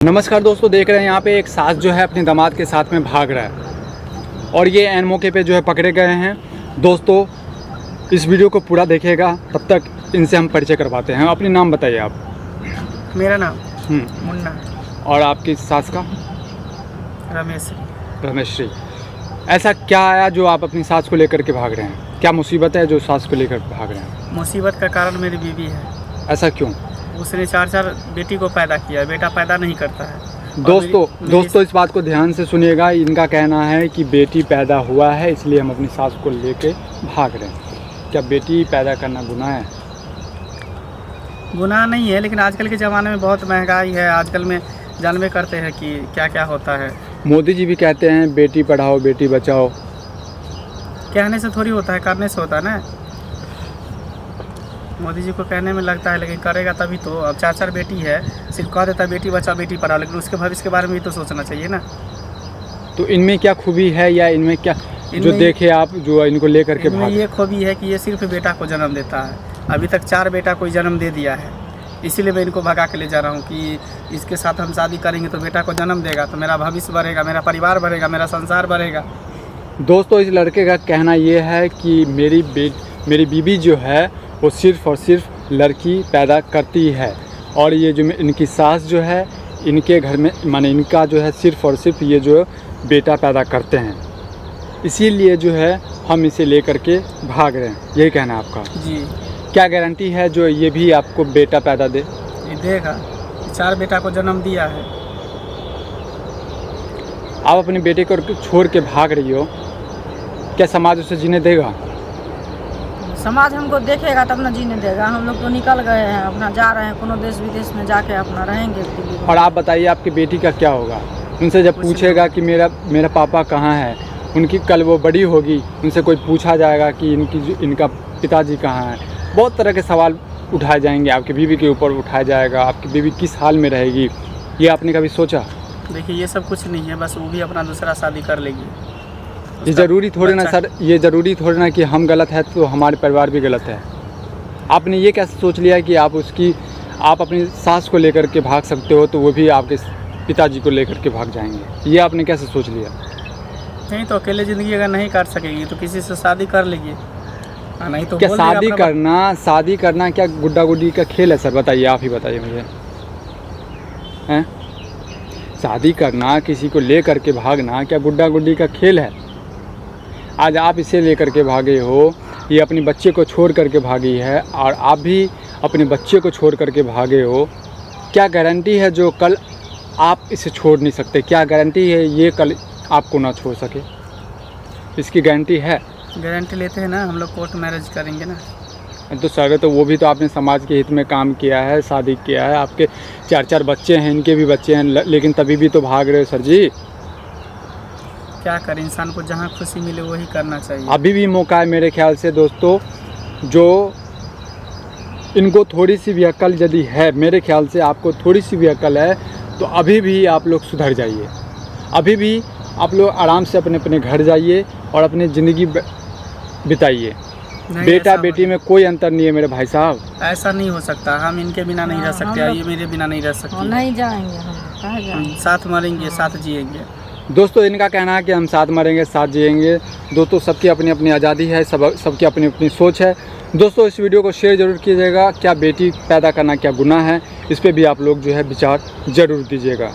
नमस्कार दोस्तों, देख रहे हैं यहाँ पे एक सास जो है अपने दामाद के साथ में भाग रहा है और ये ऐन मौके पे जो है पकड़े गए हैं। दोस्तों इस वीडियो को पूरा देखिएगा, तब तक इनसे हम परिचय करवाते हैं। अपनी नाम बताइए आप। मेरा नाम मुन्ना और आपकी सास का? रमेश। ऐसा क्या आया जो आप अपनी सास को लेकर के भाग रहे हैं? क्या मुसीबत है जो सास को लेकर भाग रहे हैं? मुसीबत का कारण मेरी बीवी है। ऐसा क्यों? उसने चार बेटी को पैदा किया, बेटा पैदा नहीं करता है। दोस्तों इस बात को ध्यान से सुनिएगा। इनका कहना है कि बेटी पैदा हुआ है इसलिए हम अपनी सास को लेके भाग रहे हैं। क्या बेटी पैदा करना गुनाह है? गुनाह नहीं है, लेकिन आजकल के ज़माने में बहुत महंगाई है। आजकल में जानबे करते हैं कि क्या क्या होता है। मोदी जी भी कहते हैं बेटी पढ़ाओ बेटी बचाओ। कहने से थोड़ी होता है, करने से होता है ना। मोदी जी को कहने में लगता है, लेकिन करेगा तभी तो। अब चार बेटी है, सिर्फ कह देता है बेटी बचाओ बेटी पढ़ाओ, लेकिन उसके भविष्य के बारे में भी तो सोचना चाहिए ना। तो इनमें क्या खूबी है या इनमें क्या जो देखे आप जो इनको लेकर के भाग? ये खूबी है कि ये सिर्फ बेटा को जन्म देता है। अभी तक 4 बेटा को जन्म दे दिया है, इसीलिए मैं इनको भगा के ले जा रहा हूँ कि इसके साथ हम शादी करेंगे तो बेटा को जन्म देगा, तो मेरा भविष्य बढ़ेगा, मेरा परिवार बढ़ेगा, मेरा संसार बढ़ेगा। दोस्तों इस लड़के का कहना ये है कि मेरी बीवी जो है वो सिर्फ़ और सिर्फ लड़की पैदा करती है और ये जो इनकी सास जो है इनके घर में माने इनका जो है सिर्फ़ और सिर्फ ये जो बेटा पैदा करते हैं, इसीलिए जो है हम इसे लेकर के भाग रहे हैं। यही कहना है आपका? जी। क्या गारंटी है जो ये भी आपको बेटा पैदा दे? देगा। 4 बेटा को जन्म दिया है। आप अपने बेटे को छोड़ के भाग रही हो, क्या समाज उसे जीने देगा? समाज हमको देखेगा तब ना जीने देगा। हम लोग तो निकल गए हैं, अपना जा रहे हैं, कोनो देश विदेश में जाके अपना रहेंगे। और आप बताइए आपकी बेटी का क्या होगा? उनसे जब पूछेगा कि मेरा पापा कहाँ है, उनकी कल वो बड़ी होगी, उनसे कोई पूछा जाएगा कि इनका पिताजी कहाँ है, बहुत तरह के सवाल उठाए जाएंगे, आपकी बीवी के ऊपर उठाया जाएगा। आपकी बीवी किस हाल में रहेगी, ये आपने कभी सोचा? देखिए ये सब कुछ नहीं है, बस वो भी अपना दूसरा शादी कर लेगी। ये ज़रूरी थोड़ी ना सर, ये ज़रूरी थोड़ी ना कि हम गलत है तो हमारे परिवार भी गलत है। आपने ये कैसे सोच लिया कि आप अपनी सास को लेकर के भाग सकते हो तो वो भी आपके पिताजी को लेकर के भाग जाएंगे? ये आपने कैसे सोच लिया? नहीं तो अकेले ज़िंदगी अगर नहीं काट सकेगी तो किसी से शादी कर लेगी, नहीं तो क्या शादी करना क्या गुड्डा गुड्डी का खेल है सर? बताइए, आप ही बताइए मुझे। हैं? शादी करना, किसी को ले करके भागना क्या गुड्डा गुड्डी का खेल है? आज आप इसे लेकर के भागे हो, ये अपने बच्चे को छोड़ करके भागी है और आप भी अपने बच्चे को छोड़ करके भागे हो। क्या गारंटी है जो कल आप इसे छोड़ नहीं सकते? क्या गारंटी है ये कल आपको ना छोड़ सके? इसकी गारंटी है? गारंटी लेते हैं ना, हम लोग कोर्ट मैरिज करेंगे ना। तो सर तो वो भी तो आपने समाज के हित में काम किया है, शादी किया है, आपके 4 बच्चे हैं, इनके भी बच्चे हैं, लेकिन तभी भी तो भाग रहे हो सर जी। क्या करें, इंसान को जहाँ खुशी मिले वही करना चाहिए। अभी भी मौका है मेरे ख्याल से दोस्तों, जो इनको थोड़ी सी भी अक्ल यदि है, मेरे ख्याल से आपको थोड़ी सी भी अक्ल है तो अभी भी आप लोग सुधर जाइए। अभी भी आप लोग आराम से अपने घर जाइए और अपनी ज़िंदगी बिताइए। बेटा बेटी में कोई अंतर नहीं है मेरे भाई साहब। ऐसा नहीं हो सकता, हम इनके बिना नहीं रह सकते, ये मेरे बिना नहीं रह सकती। नहीं जाएंगे, हम कहाँ जाएंगे? साथ मरेंगे, साथ जिएंगे। दोस्तों इनका कहना है कि हम साथ मरेंगे साथ जिएंगे। दोस्तों सबकी अपनी अपनी आज़ादी है, सबकी अपनी अपनी सोच है। दोस्तों इस वीडियो को शेयर ज़रूर कीजिएगा। क्या बेटी पैदा करना क्या गुनाह है, इस पर भी आप लोग जो है विचार ज़रूर दीजिएगा।